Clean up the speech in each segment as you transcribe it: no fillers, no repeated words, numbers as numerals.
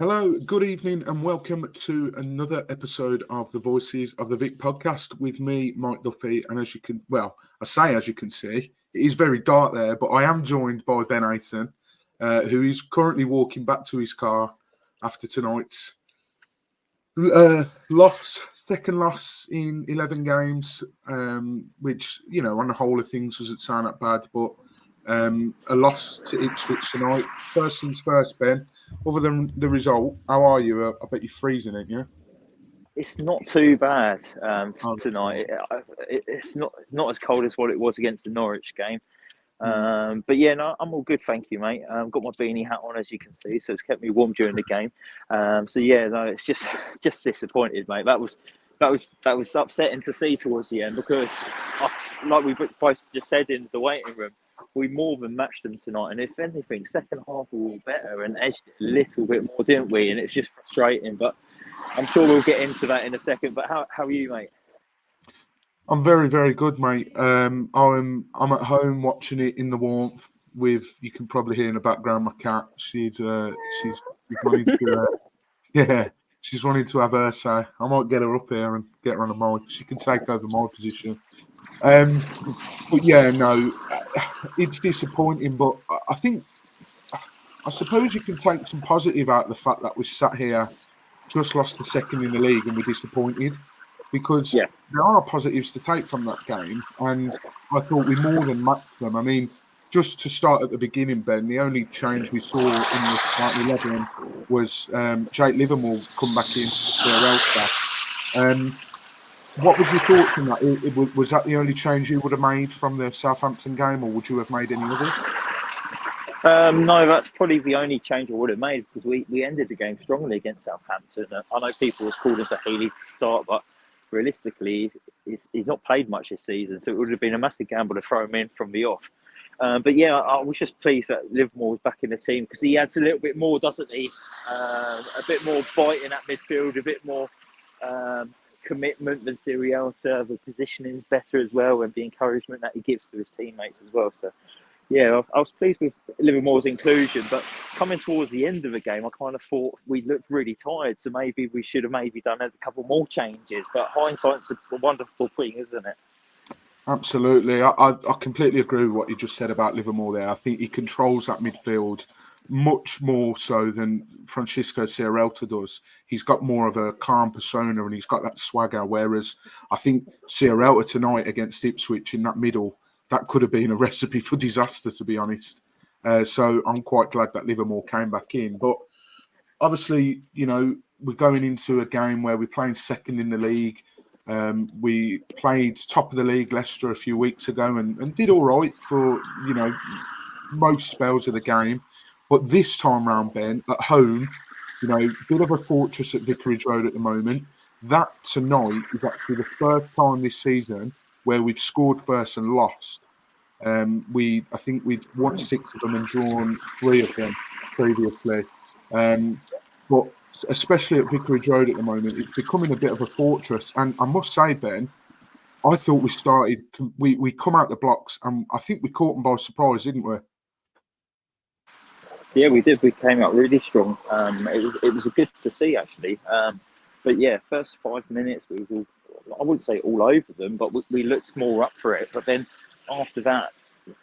Hello, good evening, and welcome to another episode of the Voices of the Vic podcast with me, Mike Duffy. And as you can, as you can see, it is very dark there, but I am joined by Ben Aiton, who is currently walking back to his car after tonight's second loss in 11 games, which, on the whole of things doesn't sound that bad, but a loss to Ipswich tonight. First things first, Ben. Other than the result, how are you? I bet you're freezing, ain't you? It's not too bad Oh, tonight. It's not as cold as what it was against the Norwich game. mm. But yeah, no, I'm all good, thank you, mate. I've got my beanie hat on, as you can see, so it's kept me warm during the game. So yeah, no, it's just disappointed, mate. That was upsetting to see towards the end because, like we both just said in the waiting room, we more than matched them tonight. And if anything, second half we were better and edged it a little bit more, didn't we? And it's just frustrating. But I'm sure we'll get into that in a second. But how are you, mate? I'm very, very good, mate. I'm at home watching it in the warmth. You can probably hear in the background my cat. She's wanting to yeah, she's wanting to have her say. I might get her up here and get her on the mic. She can take over my position. But yeah, no, it's disappointing. But I suppose you can take some positive out of the fact that we sat here, just lost the second in the league, and we're disappointed because Yeah. there are positives to take from that game. And I thought we more than matched them. I mean, just to start at the beginning, Ben, the only change we saw in the starting 11 was Jake Livermore come back in for Elsa. What was your thoughts on that? Was that the only change you would have made from the Southampton game, or would you have made any others? No, that's probably the only change I would have made because we ended the game strongly against Southampton. I know people have called us a Healy to start, but realistically, he's not played much this season, so it would have been a massive gamble to throw him in from the off. But yeah, I was just pleased that Livermore was back in the team because he adds a little bit more, doesn't he? A bit more bite in that midfield, a bit more commitment than Sirielta. The positioning is better as well, and the encouragement that he gives to his teammates as well. So yeah, I was pleased with Livermore's inclusion, but coming towards the end of the game, I kind of thought we looked really tired, so maybe we should have done a couple more changes. But hindsight's a wonderful thing, isn't it? Absolutely. I completely agree with what you just said about Livermore there. I think he controls that midfield much more so than Francisco Sierralta does. He's got more of a calm persona and he's got that swagger, whereas I think Sierralta tonight against Ipswich in that middle, that could have been a recipe for disaster, to be honest. So I'm quite glad that Livermore came back in. But obviously, we're going into a game where we're playing second in the league. We played top of the league Leicester a few weeks ago and did all right for, most spells of the game. But this time round, Ben, at home, bit of a fortress at Vicarage Road at the moment. That tonight is actually the first time this season where we've scored first and lost. I think we'd won 6 of them and drawn 3 of them previously. But especially at Vicarage Road at the moment, it's becoming a bit of a fortress. And I must say, Ben, I thought we come out the blocks and I think we caught them by surprise, didn't we? Yeah, we did. We came out really strong. It was good to see actually. But yeah, first 5 minutes we were, I wouldn't say all over them, but we looked more up for it. But then after that,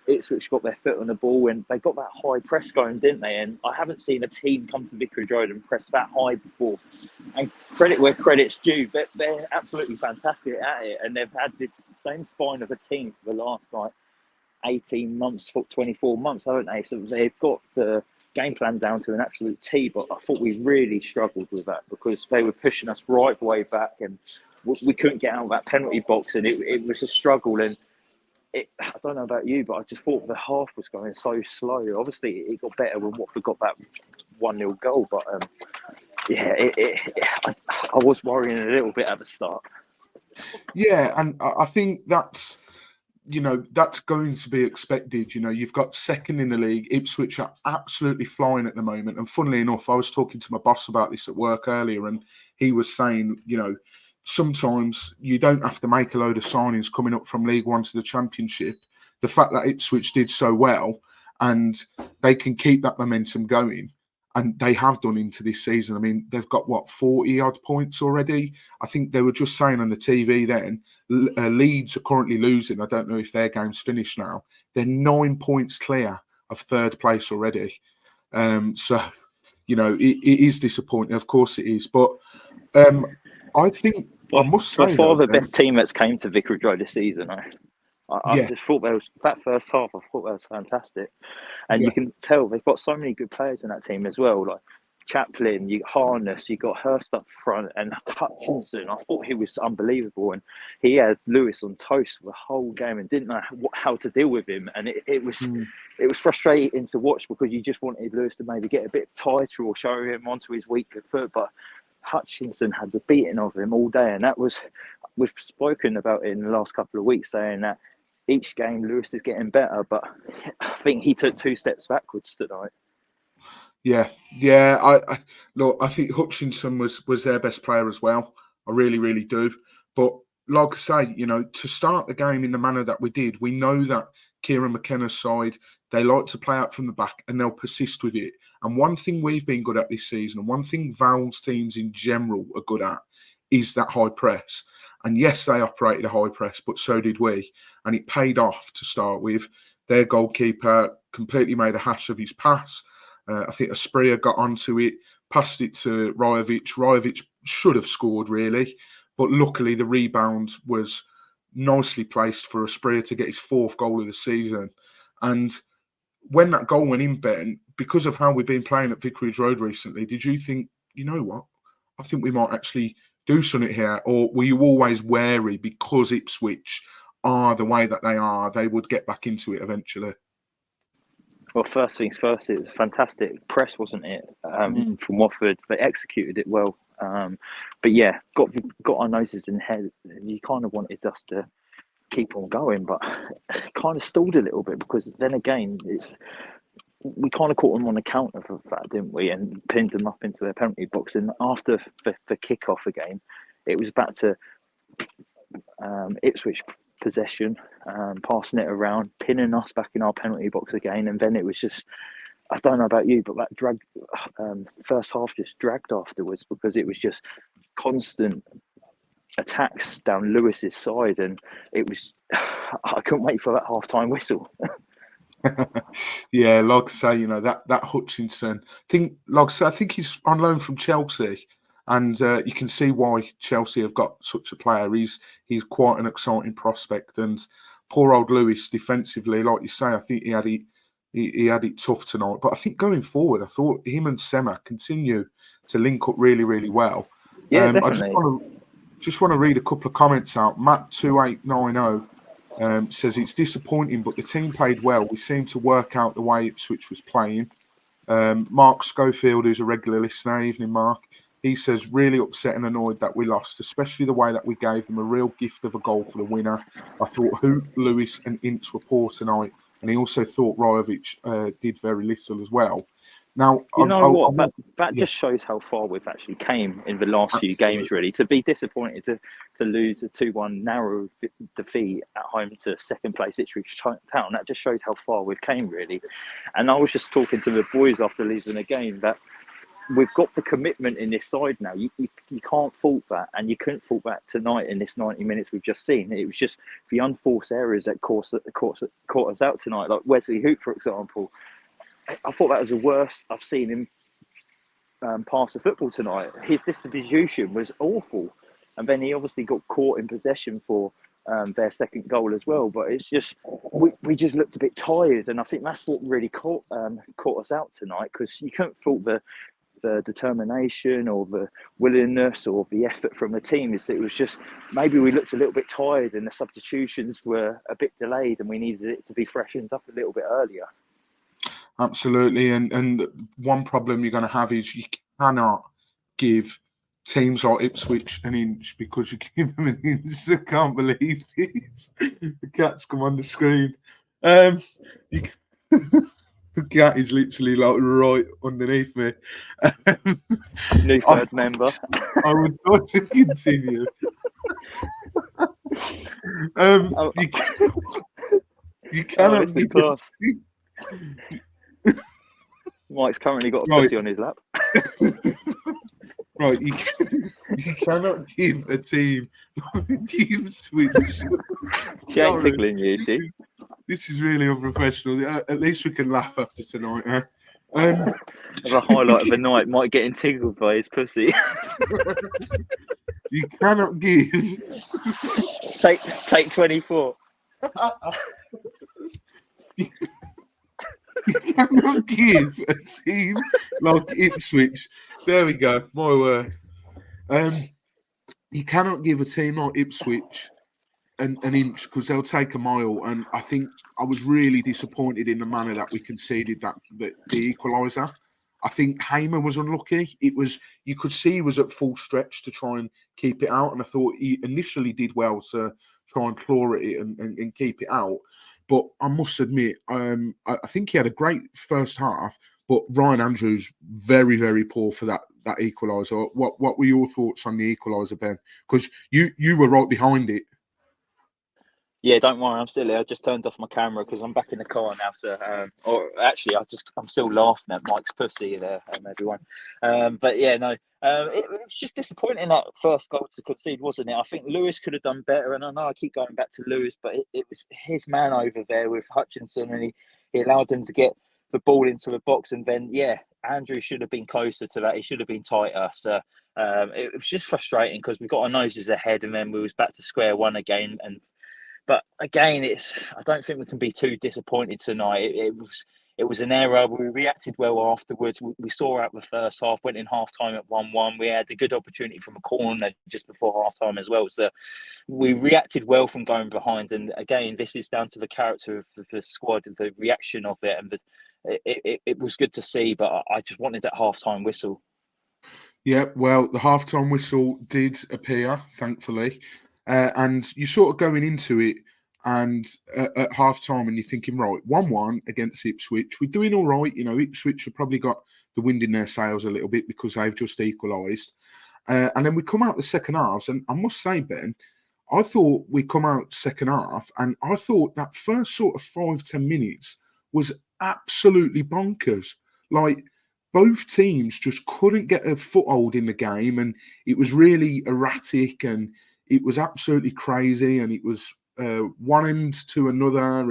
Ipswich got their foot on the ball and they got that high press going, didn't they? And I haven't seen a team come to Vicarage Road and press that high before. And credit where credit's due, but they're absolutely fantastic at it. And they've had this same spine of a team for the last 18 months, 24 months, haven't they? So they've got the game plan down to an absolute T, but I thought we really struggled with that because they were pushing us right the way back and we couldn't get out of that penalty box and it was a struggle. And I don't know about you, but I just thought the half was going so slow. Obviously, it got better when Watford got that 1-0 goal, but I was worrying a little bit at the start. Yeah, and I think that's going to be expected. You've got second in the league. Ipswich are absolutely flying at the moment. And funnily enough, I was talking to my boss about this at work earlier, and he was saying, sometimes you don't have to make a load of signings coming up from League One to the Championship. The fact that Ipswich did so well and they can keep that momentum going, And they have done into this season. I mean, they've got, 40-odd points already? I think they were just saying on the TV then, Leeds are currently losing. I don't know if their game's finished now. They're 9 points clear of third place already. So, it is disappointing. Of course it is. But I think, I must say, by far the best team that's came to Vicarage Road this season. I just thought that first half. I thought that was fantastic, and you can tell they've got so many good players in that team as well. Like Chaplin, you got Harness, you got Hurst up front, and Hutchinson. I thought he was unbelievable, and he had Lewis on toast for the whole game and didn't know how to deal with him. And it was frustrating to watch because you just wanted Lewis to maybe get a bit tighter or show him onto his weaker foot, but Hutchinson had the beating of him all day, and we've spoken about it in the last couple of weeks, saying that each game Lewis is getting better, but I think he took 2 steps backwards tonight. Yeah. I think Hutchinson was their best player as well. I really, really do. But like I say, to start the game in the manner that we did, we know that Kieran McKenna's side, they like to play out from the back and they'll persist with it. And one thing we've been good at this season, and one thing Val's teams in general are good at, is that high press. And yes, they operated a high press, but so did we. And it paid off to start with. Their goalkeeper completely made a hash of his pass. I think Asprilla got onto it, passed it to Rajovic. Rajovic should have scored, really. But luckily, the rebound was nicely placed for Asprilla to get his 4th goal of the season. And when that goal went in, Ben, because of how we've been playing at Vicarage Road recently, did you think, you know what, I think we might actually do something here? Or were you always wary because Ipswich are the way that they are, they would get back into it eventually? Well, first things first, it was fantastic press, wasn't it, from Watford? They executed it well. But yeah, got our noses in the head. You kind of wanted us to keep on going, but kind of stalled a little bit because then again, we kind of caught them on the counter for that, didn't we? And pinned them up into their penalty box. And after the kick-off again, it was back to Ipswich possession, passing it around, pinning us back in our penalty box again. And then it was just, I don't know about you, but that first half just dragged afterwards because it was just constant attacks down Lewis's side. And it was, I couldn't wait for that half-time whistle. Yeah, like I say, that Hutchinson thing. Like I say, I think he's on loan from Chelsea, and you can see why Chelsea have got such a player. He's quite an exciting prospect, and poor old Lewis defensively, like you say, I think he had it tough tonight. But I think going forward, I thought him and Sema continue to link up really, really well. Yeah, definitely. I just want to read a couple of comments out. Matt2890. Says it's disappointing, but the team played well. We seemed to work out the way Ipswich was playing. Mark Schofield, who's a regular listener, evening Mark, he says really upset and annoyed that we lost, especially the way that we gave them a real gift of a goal for the winner. I thought Hoop, Lewis and Ince were poor tonight, and he also thought Rajovic did very little as well. Now, that just shows how far we've actually came in the last few games, really. To be disappointed to lose a 2-1 narrow defeat at home to second place Ipswich Town, that just shows how far we've came, really. And I was just talking to the boys after leaving the game that we've got the commitment in this side now. You can't fault that, and you couldn't fault that tonight in this 90 minutes we've just seen. It was just the unforced errors that caught us out tonight, like Wesley Hoop, for example. I thought that was the worst I've seen him pass the football tonight. His distribution was awful. And then he obviously got caught in possession for their second goal as well. But it's just, we just looked a bit tired. And I think that's what really caught us out tonight, because you couldn't fault the determination or the willingness or the effort from the team. It was just, maybe we looked a little bit tired and the substitutions were a bit delayed and we needed it to be freshened up a little bit earlier. Absolutely, and one problem you're going to have is you cannot give teams like Ipswich an inch, because you give them an inch. I can't believe this. The cat's come on the screen. The cat is literally like right underneath me. New third member. I would like to continue. You cannot give Mike's currently got a Right. pussy on his lap. Right, you cannot give a team Ipswich. She ain't Sorry. tickling you, is she? This is really unprofessional. At least we can laugh after tonight, eh? The highlight of the night, Mike getting tickled by his pussy. You cannot give. Take 24. You cannot give a team like Ipswich. There we go. My word. You cannot give a team like Ipswich an inch because they'll take a mile. And I think I was really disappointed in the manner that we conceded the equaliser. I think Hamer was unlucky. You could see he was at full stretch to try and keep it out, and I thought he initially did well to try and claw at it and keep it out. But I must admit, I think he had a great first half, but Ryan Andrews very, very poor for that equaliser. What were your thoughts on the equaliser, Ben? Because you were right behind it. Yeah, don't worry, I'm still here. I just turned off my camera because I'm back in the car now. So, or actually, I'm still laughing at Mike's pussy there, everyone. But yeah, no, it was just disappointing that first goal to concede, wasn't it? I think Lewis could have done better, and I know I keep going back to Lewis, but it was his man over there with Hutchinson, and he allowed him to get the ball into the box, and then Andrew should have been closer to that. He should have been tighter. So. It was just frustrating because we got our noses ahead, and then we was back to square one again, But again, I don't think we can be too disappointed tonight. It was an error. We reacted well afterwards. We saw out the first half, went in half time at 1-1. We had a good opportunity from a corner just before half time as well. So we reacted well from going behind. And again, this is down to the character of the squad and the reaction of it. And it was good to see, but I just wanted that half time whistle. Yeah, well, the half-time whistle did appear, thankfully. And you're sort of going into it and at half-time and you're thinking, right, 1-1 against Ipswich. We're doing all right. You know, Ipswich have probably got the wind in their sails a little bit because they've just equalised. And then we come out the second half. And I must say, Ben, I thought we come out second half and I thought that first sort of 5-10 minutes was absolutely bonkers. Like, both teams just couldn't get a foothold in the game, and it was really erratic, and it was absolutely crazy, and it was one end to another,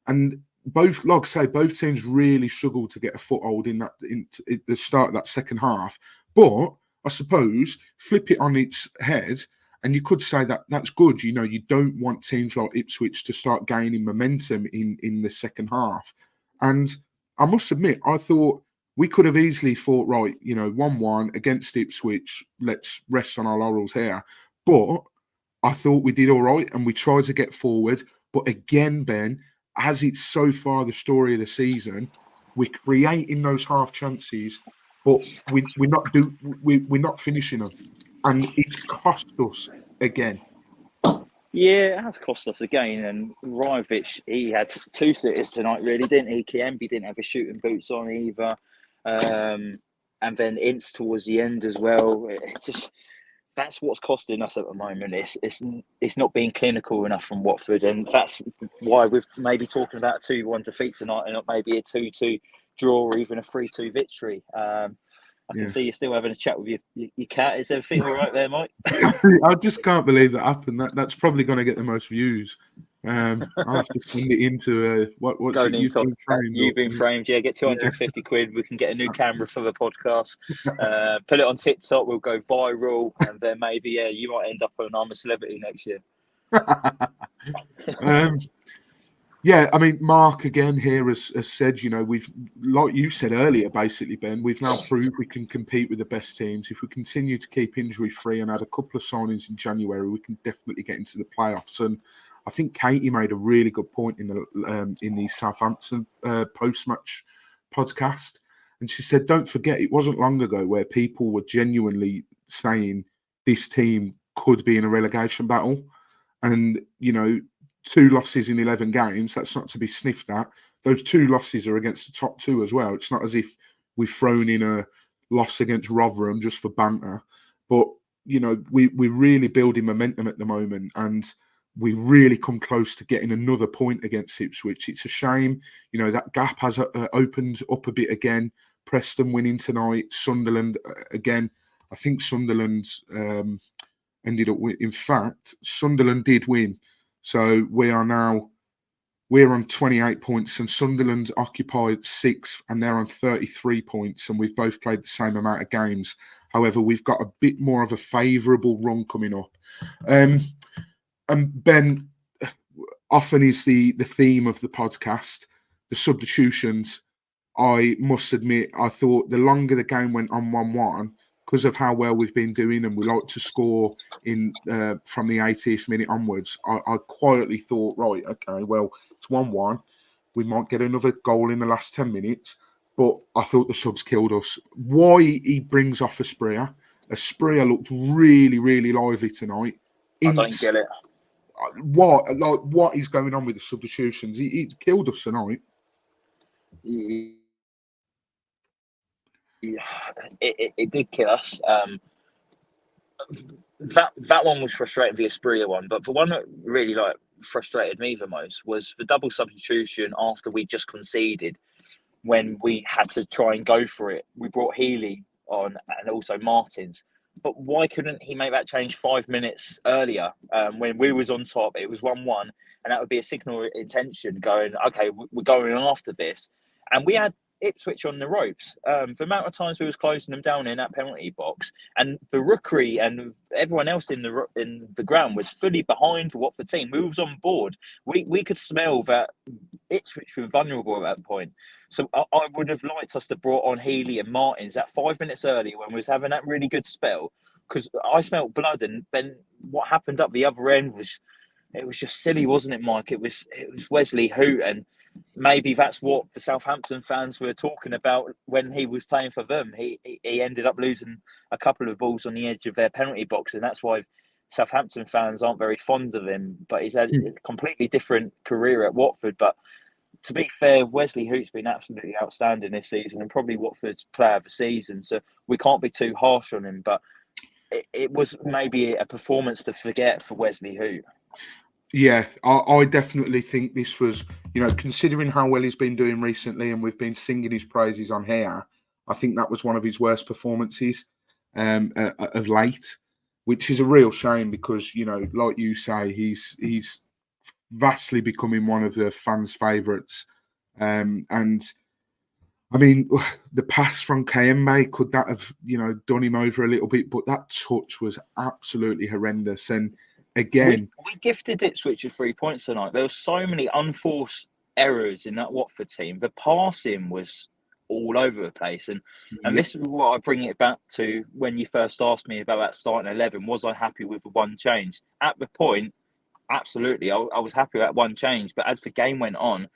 and both, like I say, both teams really struggled to get a foothold in the start of that second half. But I suppose flip it on its head, and you could say that that's good. You know, you don't want teams like Ipswich to start gaining momentum in the second half, and I must admit, I thought. We could have easily thought, right, 1-1 against Ipswich, let's rest on our laurels here. But I thought we did all right and we tried to get forward. But again, Ben, as it's so far the story of the season, we're creating those half chances, but we're not finishing them. And it's cost us again. Yeah, it has cost us again. And Rajovic, he had two sitters tonight, really, didn't he? Kiembe didn't have his shooting boots on either. And then Ince towards the end as well. That's what's costing us at the moment. It's not being clinical enough from Watford, and that's why we're maybe talking about a 2-1 defeat tonight, and not maybe a 2-2 draw or even a 3-2 victory. I can see you're still having a chat with your cat. Is everything all right there, Mike? I just can't believe that happened. That's probably going to get the most views. I'll have to send it into what's it? You've been framed. You've been framed. Yeah, get 250 quid. We can get a new camera for the podcast. Put it on TikTok. We'll go viral, and then maybe you might end up on I'm a Celebrity next year. Yeah, I mean, Mark again here has said, we've, like you said earlier, basically, Ben, we've now proved we can compete with the best teams. If we continue to keep injury free and add a couple of signings in January, we can definitely get into the playoffs. And I think Katie made a really good point in the Southampton post-match podcast, and she said, "Don't forget, it wasn't long ago where people were genuinely saying this team could be in a relegation battle, and 2 losses in 11 games, that's not to be sniffed at. Those 2 losses are against the top 2 as well. It's not as if we've thrown in a loss against Rotherham just for banter. But, we're really building momentum at the moment. And we really come close to getting another point against Ipswich. It's a shame, that gap has opened up a bit again. Preston winning tonight, Sunderland again. I think Sunderland ended up in fact, Sunderland did win. So we're on 28 points and Sunderland occupied 6th and they're on 33 points and we've both played the same amount of games. However, we've got a bit more of a favourable run coming up. And Ben, often is the theme of the podcast, the substitutions. I must admit, I thought the longer the game went on 1-1, because of how well we've been doing and we like to score in from the 80th minute onwards, I quietly thought, right, okay, well, it's 1-1. We might get another goal in the last 10 minutes. But I thought the subs killed us. Why he brings off Asprilla? Asprilla looked really, really lively tonight. I don't get it. What is going on with the substitutions? He killed us tonight. Yeah, it did kill us. That one was frustrating, the Asprilla one. But the one that really frustrated me the most was the double substitution after we just conceded. When we had to try and go for it, we brought Healy on and also Martins. But why couldn't he make that change 5 minutes earlier when we was on top? It was 1-1, and that would be a signal intention going, okay, we're going after this. And we had Ipswich on the ropes. The amount of times we was closing them down in that penalty box, and the Rookery and everyone else in the ground was fully behind the Watford team. We was on board. We could smell that Ipswich were vulnerable at that point. So I would have liked us to brought on Healy and Martins that 5 minutes earlier when we was having that really good spell, because I smelt blood, and then what happened up the other end was just silly, wasn't it, Mike? It was Wesley Hoot, and maybe that's what the Southampton fans were talking about when he was playing for them. He ended up losing a couple of balls on the edge of their penalty box, and that's why Southampton fans aren't very fond of him. But he's had a completely different career at Watford. But to be fair, Wesley Hoot's been absolutely outstanding this season and probably Watford's player of the season. So we can't be too harsh on him. But it was maybe a performance to forget for Wesley Hoot. Yeah, I definitely think this was, considering how well he's been doing recently and we've been singing his praises on here, I think that was one of his worst performances of late, which is a real shame because, like you say, he's vastly becoming one of the fans' favourites. And I mean, the pass from Kayembe, could that have, done him over a little bit? But that touch was absolutely horrendous. And again, we gifted Ipswich with 3 points tonight. There were so many unforced errors in that Watford team. The passing was all over the place. And this is what I bring it back to when you first asked me about that starting 11. Was I happy with the one change? At the point, absolutely. I was happy with that one change. But as the game went on,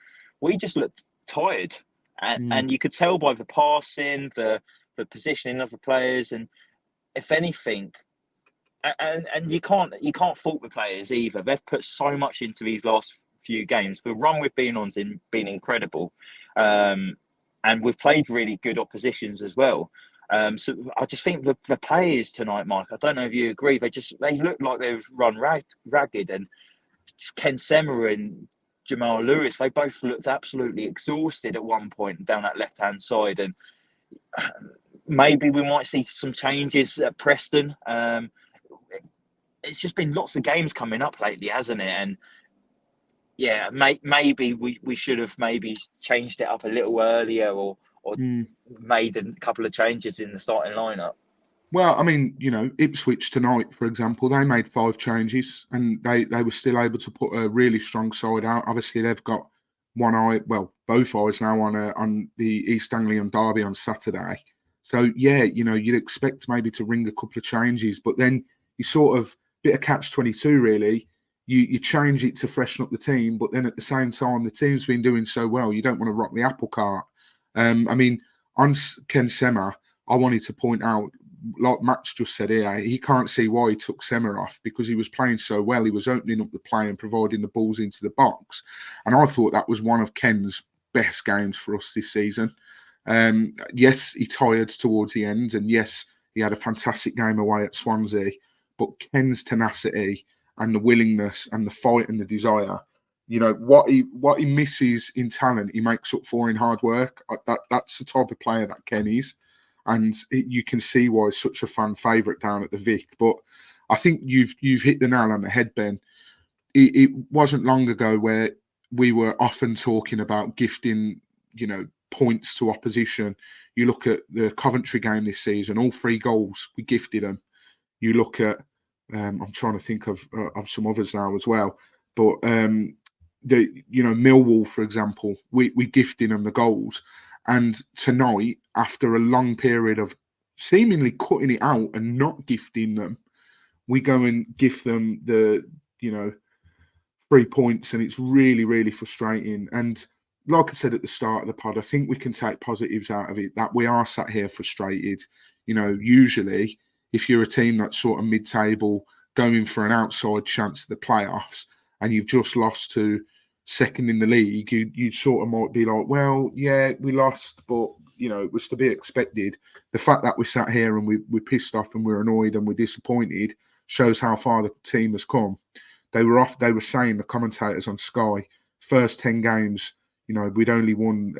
we just looked tired. And you could tell by the passing, the positioning of the players. And if anything, and you can't fault the players either. They've put so much into these last few games. The run we've been on's been incredible. And we've played really good oppositions as well. So I just think the players tonight, Mike, I don't know if you agree, they look like they've run ragged. And Ken Sema and Jamal Lewis, they both looked absolutely exhausted at one point down that left-hand side. And maybe we might see some changes at Preston. It's just been lots of games coming up lately, hasn't it? And yeah, maybe we should have maybe changed it up a little earlier or made a couple of changes in the starting lineup. Well, I mean, Ipswich tonight, for example, they made 5 changes and they were still able to put a really strong side out. Obviously, they've got both eyes now on the East Anglian derby on Saturday. So, yeah, you'd expect maybe to ring a couple of changes, but then you sort of, bit of catch-22, really. You change it to freshen up the team, but then at the same time, the team's been doing so well, you don't want to rock the apple cart. I mean, on Ken Sema, I wanted to point out, like Max just said here, he can't see why he took Sema off because he was playing so well. He was opening up the play and providing the balls into the box. And I thought that was one of Ken's best games for us this season. Yes, he tired towards the end. And yes, he had a fantastic game away at Swansea. But Ken's tenacity and the willingness and the fight and the desire. You know, what he misses in talent, he makes up for in hard work. That's the type of player that Ken is. And you can see why he's such a fan favourite down at the Vic. But I think you've hit the nail on the head, Ben. It wasn't long ago where we were often talking about gifting, you know, points to opposition. You look at the Coventry game this season, all 3 goals, we gifted them. You look at, I'm trying to think of some others now as well, but Millwall, for example, we gifted them the goals. And tonight, after a long period of seemingly cutting it out and not gifting them, we go and gift them the, 3 points, and it's really, really frustrating. And like I said at the start of the pod, I think we can take positives out of it, that we are sat here frustrated. You know, usually if you're a team that's sort of mid-table going for an outside chance of the playoffs and you've just lost to second in the league, you sort of might be like, well, yeah, we lost, but, you know, it was to be expected. The fact that we sat here and we're pissed off and we're annoyed and we're disappointed shows how far the team has come. They were saying, the commentators on Sky, first 10 games, you know, we'd only won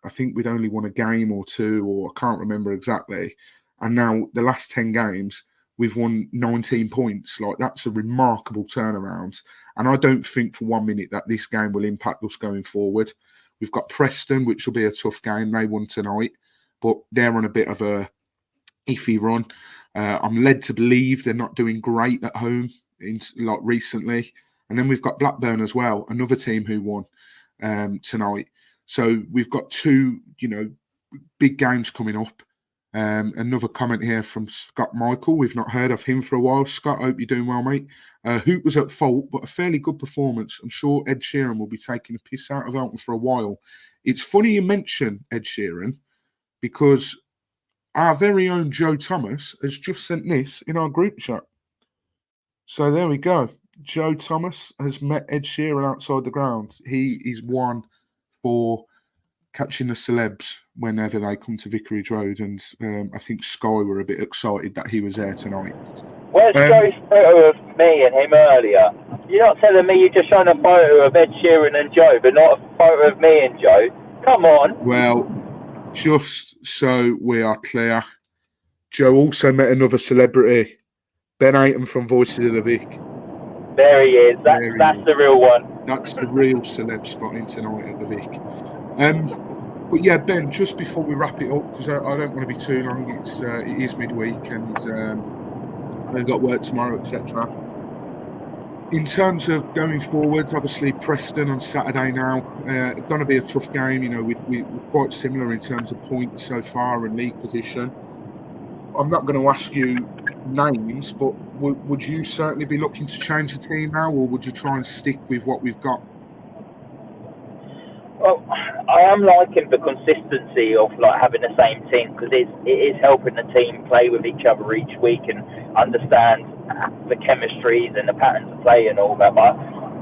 a game or 2, or I can't remember exactly. And now the last 10 games, we've won 19 points. Like, that's a remarkable turnaround. And I don't think for 1 minute that this game will impact us going forward. We've got Preston, which will be a tough game. They won tonight, but they're on a bit of a iffy run. I'm led to believe they're not doing great at home recently. And then we've got Blackburn as well, another team who won tonight. So we've got 2, big games coming up. Another comment here from Scott Michael. We've not heard of him for a while. Scott, hope you're doing well, mate. Hoot was at fault, but a fairly good performance. I'm sure Ed Sheeran will be taking a piss out of Elton for a while. It's funny you mention Ed Sheeran, because our very own Joe Thomas has just sent this in our group chat. So there we go. Joe Thomas has met Ed Sheeran outside the ground. He is one for catching the celebs whenever they come to Vicarage Road, and I think Sky were a bit excited that he was there tonight. Where's Joe's photo of me and him earlier? You're not telling me you're just showing a photo of Ed Sheeran and Joe, but not a photo of me and Joe? Come on. Well, just so we are clear, Joe also met another celebrity, Ben Aiton from Voices of the Vic. There he is. That's the real one. That's the real celeb spotting tonight at the Vic. But yeah, Ben, just before we wrap it up, because I don't want to be too long, it is midweek and I've got work tomorrow, etc. In terms of going forward, obviously Preston on Saturday now, going to be a tough game. You know, we're quite similar in terms of points so far and league position. I'm not going to ask you names, but would you certainly be looking to change the team now, or would you try and stick with what we've got? Well, I am liking the consistency of having the same team, because it is helping the team play with each other each week and understand the chemistries and the patterns of play and all that. But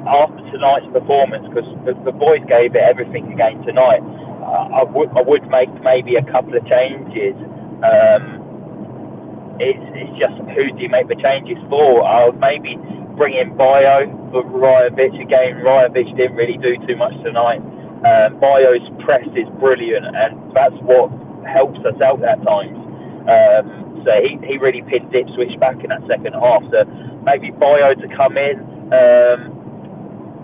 after tonight's performance, because the boys gave it everything again tonight, I would make maybe a couple of changes. It's just, who do you make the changes for? I would maybe bring in Bio for Rajovic again. Rajovic didn't really do too much tonight. Bio's press is brilliant, and that's what helps us out at times. So he really pinned Ipswich back in that second half. So maybe Bio to come in.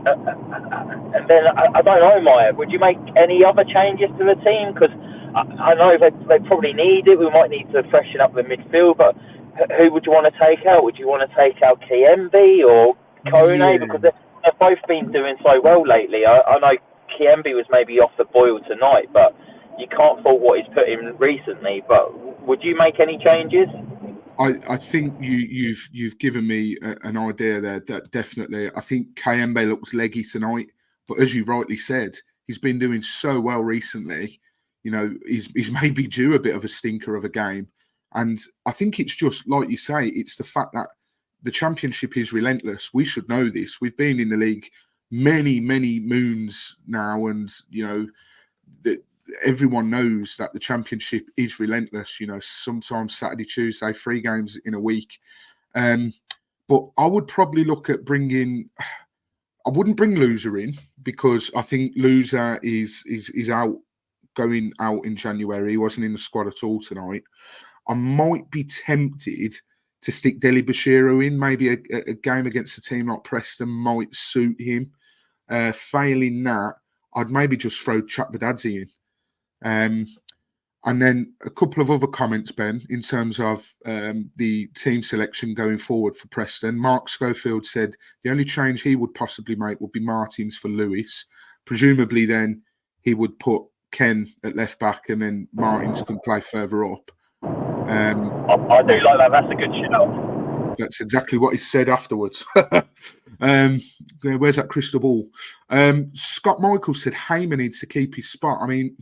And then, I don't know, Maya, would you make any other changes to the team? Because I know they probably need it. We might need to freshen up the midfield, but who would you want to take out? Would you want to take out Kiembe or Kone? Yeah. Because they've both been doing so well lately. I know Kiembe was maybe off the boil tonight, but you can't fault what he's put in recently. But would you make any changes? I think you've given me an idea there that definitely. I think Kiembe looks leggy tonight, but as you rightly said, he's been doing so well recently. You know, he's maybe due a bit of a stinker of a game. And I think it's just, like you say, it's the fact that the Championship is relentless. We should know this. We've been in the league many, many moons now, and, you know, everyone knows that the Championship is relentless. You know, sometimes Saturday, Tuesday, 3 games in a week. But I would probably look at bringing. I wouldn't bring Loser in because I think Loser is out, going out in January. He wasn't in the squad at all tonight. I might be tempted to stick Deli Bashiru in. Maybe a game against a team like Preston might suit him. Failing that, I'd maybe just throw Chakvedadze in. And then a couple of other comments, Ben, in terms of the team selection going forward for Preston. Mark Schofield said the only change he would possibly make would be Martins for Lewis. Presumably then he would put Ken at left back and then Martins can play further up. I do like that. That's a good shout. That's exactly what he said afterwards. Where's that crystal ball? Scott Michael said Hamer needs to keep his spot. I mean,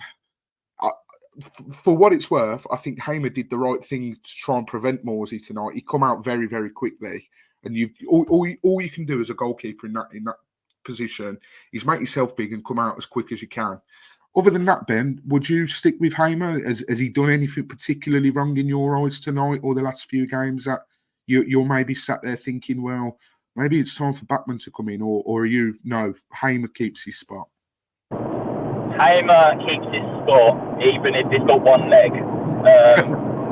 for what it's worth, I think Hamer did the right thing to try and prevent Morsey tonight. He come out very, very quickly, and all you can do as a goalkeeper in that position is make yourself big and come out as quick as you can. Other than that, Ben, would you stick with Hamer? Has he done anything particularly wrong in your eyes tonight or the last few games that you're maybe sat there thinking, well, maybe it's time for Backman to come in, or are you, no, Hamer keeps his spot? Hamer keeps his spot, even if he's got one leg.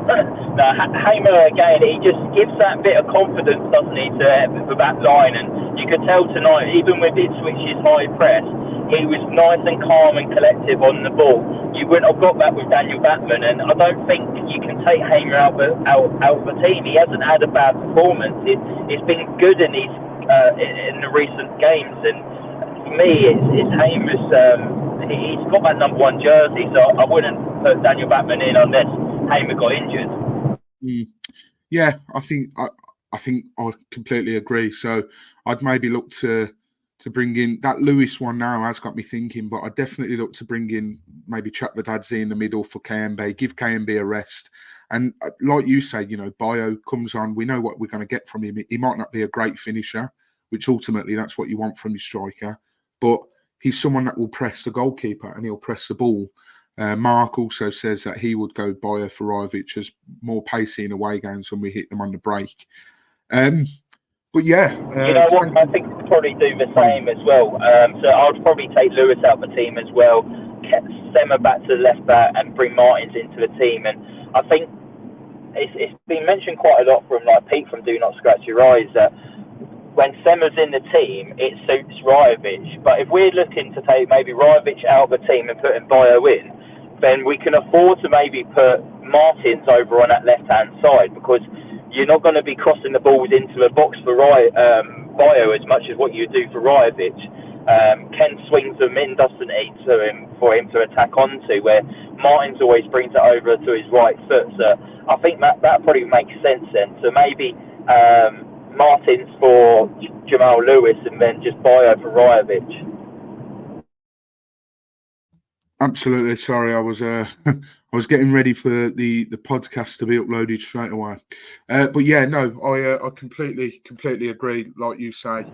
Hamer, again, he just gives that bit of confidence, doesn't he, to the back line. And you could tell tonight, even with Ipswich's high press, he was nice and calm and collective on the ball. You wouldn't have got that with Daniel Batman, and I don't think you can take Hamer out of the team. He hasn't had a bad performance. It's been good in the recent games, and for me, it's Hamer's. He's got that number 1 jersey, so I wouldn't put Daniel Batman in unless Hamer got injured. Yeah, I think I completely agree. So I'd maybe look to bring in that Lewis one now has got me thinking, but I'd definitely look to bring in maybe Chakvedadze in the middle for KMB, give KMB a rest. And like you say, Bio comes on, we know what we're going to get from him. He might not be a great finisher, which ultimately that's what you want from your striker, but he's someone that will press the goalkeeper and he'll press the ball. Mark also says that he would go Bio for Rajovic as more pacey in away games when we hit them on the break. But yeah. You know what? I think we'll probably do the same as well. So I'd probably take Lewis out of the team as well, Semmer back to the left back and bring Martins into the team. And I think it's been mentioned quite a lot from like Pete from Do Not Scratch Your Eyes that when Semmer's in the team, it suits Rajovic. But if we're looking to take maybe Rajovic out of the team and putting Bio in, then we can afford to maybe put Martins over on that left-hand side because you're not going to be crossing the balls into the box for Bio as much as what you do for Rajovic. Ken swings them in, doesn't he, for him to attack onto, where Martins always brings it over to his right foot. So I think that probably makes sense then. So maybe Martins for Jamal Lewis and then just Bio for Rajovic. Absolutely. Sorry, I was getting ready for the podcast to be uploaded straight away. But yeah, no, I completely agree. Like you say,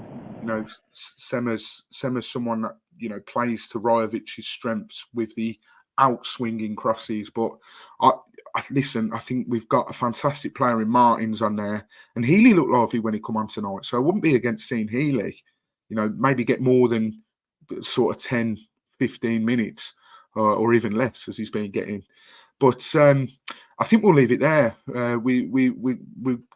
Semmer's someone that plays to Rajovic's strengths with the outswinging crosses. But I think we've got a fantastic player in Martins on there, and Healy looked lovely when he come on tonight. So I wouldn't be against seeing Healy, maybe get more than sort of 10, 15 minutes. Or even less as he's been getting. But I think we'll leave it there. We're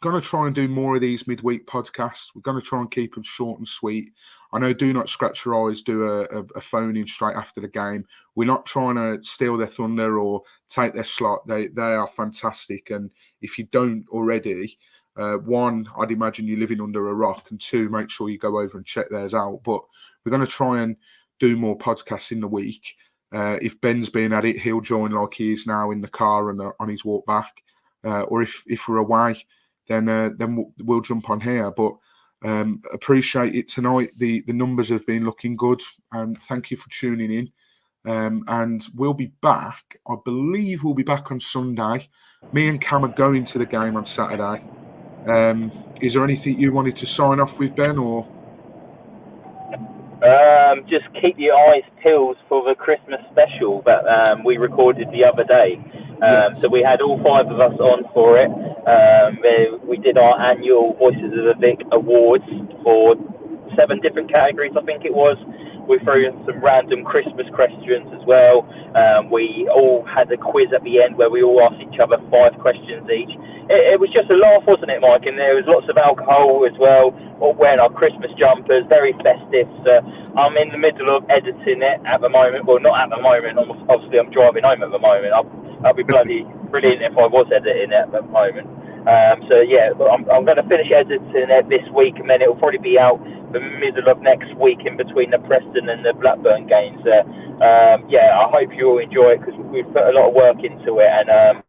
going to try and do more of these midweek podcasts. We're going to try and keep them short and sweet. I know Do Not Scratch Your Eyes do a phone-in straight after the game. We're not trying to steal their thunder or take their slot. They are fantastic. And if you don't already, one, I'd imagine you're living under a rock. And two, make sure you go over and check theirs out. But we're going to try and do more podcasts in the week. If Ben's been at it, he'll join like he is now in the car and on his walk back. Or if we're away, then we'll jump on here. But appreciate it tonight. The numbers have been looking good, and thank you for tuning in. And we'll be back. I believe we'll be back on Sunday. Me and Cam are going to the game on Saturday. Is there anything you wanted to sign off with, Ben, or? Just keep your eyes peeled for the Christmas special that we recorded the other day. Yes. So we had all 5 of us on for it. We did our annual Voices of the Vic awards for 7 different categories, I think it was. We threw in some random Christmas questions as well. We all had a quiz at the end where we all asked each other 5 questions each. It was just a laugh, wasn't it, Mike? And there was lots of alcohol as well, all wearing our Christmas jumpers, very festive. So I'm in the middle of editing it at the moment. Well, not at the moment. Obviously, I'm driving home at the moment. I'll be bloody brilliant if I was editing it at the moment. So yeah, I'm going to finish editing it this week, and then it'll probably be out the middle of next week in between the Preston and the Blackburn games. Yeah, I hope you all enjoy it because we've put a lot of work into it, and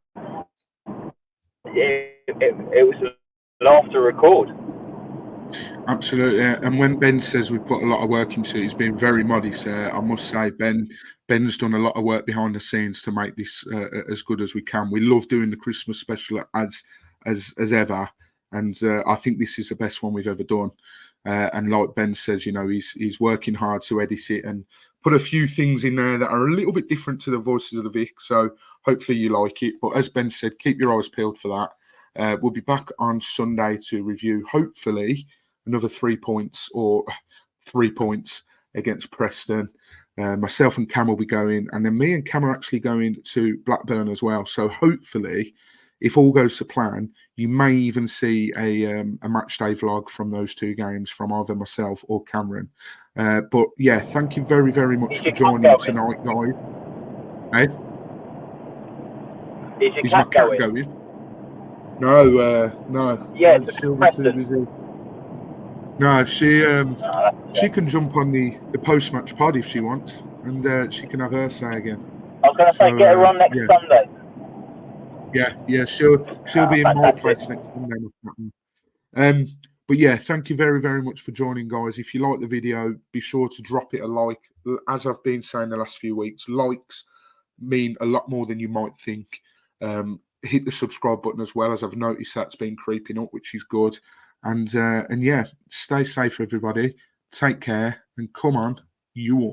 it was a laugh to record. Absolutely, and when Ben says we put a lot of work into it, he's been very modest. I must say, Ben's done a lot of work behind the scenes to make this as good as we can. We love doing the Christmas special as ever, and I think this is the best one we've ever done. And like Ben says, you know, he's working hard to edit it and put a few things in there that are a little bit different to the Voices of the Vic. So hopefully you like it. But as Ben said, keep your eyes peeled for that. We'll be back on Sunday to review, hopefully, another 3 points or 3 points against Preston. Myself and Cam will be going, and then me and Cam are actually going to Blackburn as well. So hopefully, if all goes to plan, you may even see a match day vlog from those 2 games from either myself or Cameron. But yeah, thank you very, very much for joining tonight, guys. Hey? Is my cat going? No. Yeah, she'll be too busy. No, she can jump on the post-match pod if she wants, and she can have her say again. I was going to say, get her on next Sunday. Yeah, she'll be in my place next Sunday. But yeah, thank you very, very much for joining, guys. If you like the video, be sure to drop it a like. As I've been saying the last few weeks, likes mean a lot more than you might think. Hit the subscribe button as well, as I've noticed that's been creeping up, which is good. And yeah, stay safe, everybody. Take care, and come on, you all.